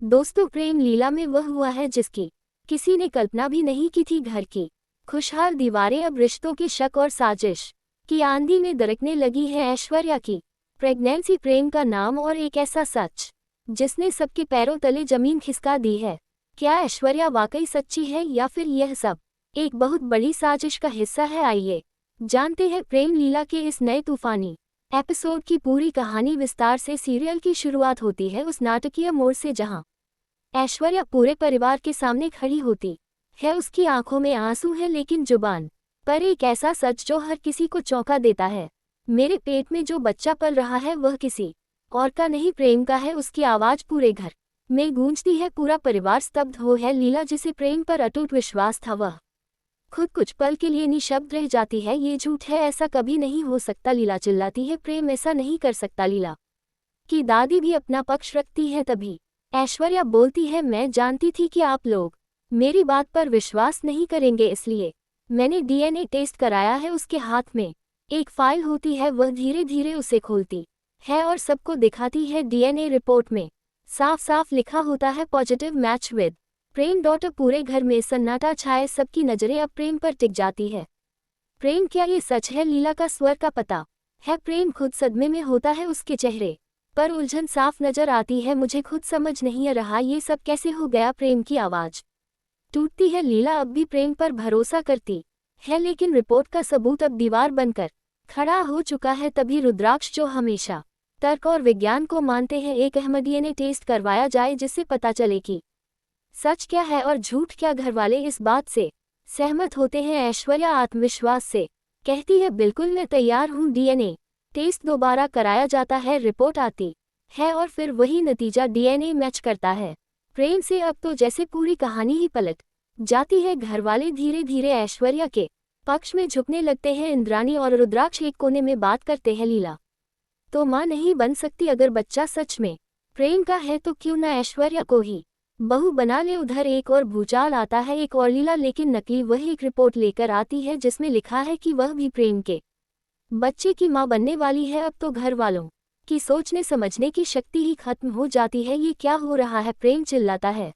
दोस्तों, प्रेम लीला में वह हुआ है जिसकी किसी ने कल्पना भी नहीं की थी। घर की खुशहाल दीवारें अब रिश्तों की शक और साजिश की आंधी में दरकने लगी है। ऐश्वर्या की प्रेगनेंसी प्रेम का नाम और एक ऐसा सच जिसने सबके पैरों तले जमीन खिसका दी है। क्या ऐश्वर्या वाकई सच्ची है या फिर यह सब एक बहुत बड़ी साजिश का हिस्सा है? आइए जानते हैं प्रेम लीला के इस नए तूफानी एपिसोड की पूरी कहानी विस्तार से। सीरियल की शुरुआत होती है उस नाटकीय मोड़ से जहां ऐश्वर्या पूरे परिवार के सामने खड़ी होती है। उसकी आंखों में आंसू है लेकिन जुबान पर एक ऐसा सच जो हर किसी को चौंका देता है। मेरे पेट में जो बच्चा पल रहा है वह किसी और का नहीं, प्रेम का है। उसकी आवाज पूरे घर में गूंजती है। पूरा परिवार स्तब्ध हो है। लीला, जिसे प्रेम पर अटूट विश्वास था, वह खुद कुछ पल के लिए निशब्द रह जाती है। ये झूठ है, ऐसा कभी नहीं हो सकता। लीला चिल्लाती है, प्रेम ऐसा नहीं कर सकता। लीला की दादी भी अपना पक्ष रखती है। तभी ऐश्वर्या बोलती है, मैं जानती थी कि आप लोग मेरी बात पर विश्वास नहीं करेंगे, इसलिए मैंने डीएनए टेस्ट कराया है। उसके हाथ में एक फाइल होती है, वह धीरे धीरे उसे खोलती है और सबको दिखाती है। डीएनए रिपोर्ट में साफ साफ लिखा होता है, positive match with Prem daughter. पूरे घर में सन्नाटा छाए, सबकी नजरें अब प्रेम पर टिक जाती है। प्रेम, क्या ये सच है? लीला का स्वर का पता है। प्रेम खुद सदमे में होता है। उसके चेहरे पर उलझन साफ नजर आती है। मुझे खुद समझ नहीं आ रहा ये सब कैसे हो गया। प्रेम की आवाज टूटती है। लीला अब भी प्रेम पर भरोसा करती है, लेकिन रिपोर्ट का सबूत अब दीवार बनकर खड़ा हो चुका है। तभी रुद्राक्ष, जो हमेशा तर्क और विज्ञान को मानते हैं, एक अहम डीएनए टेस्ट करवाया जाए जिससे पता चले कि सच क्या है और झूठ क्या। घरवाले इस बात से सहमत होते हैं। ऐश्वर्या आत्मविश्वास से कहती है, बिल्कुल मैं तैयार हूँ। डीएनए टेस्ट दोबारा कराया जाता है, रिपोर्ट आती है और फिर वही नतीजा डीएनए मैच करता है प्रेम से। अब तो जैसे पूरी कहानी ही पलट जाती है। घरवाले धीरे धीरे ऐश्वर्या के पक्ष में झुकने लगते हैं। इंद्राणी और रुद्राक्ष एक कोने में बात करते हैं, लीला तो मां नहीं बन सकती। अगर बच्चा सच में प्रेम का है तो क्यों ना ऐश्वर्या को ही बहू बना ले। उधर एक और भूचाल आता है, एक और लीला, लेकिन नकली। वही एक रिपोर्ट लेकर आती है जिसमें लिखा है कि वह भी प्रेम के बच्चे की मां बनने वाली है। अब तो घर वालों की सोचने समझने की शक्ति ही खत्म हो जाती है। ये क्या हो रहा है? प्रेम चिल्लाता है,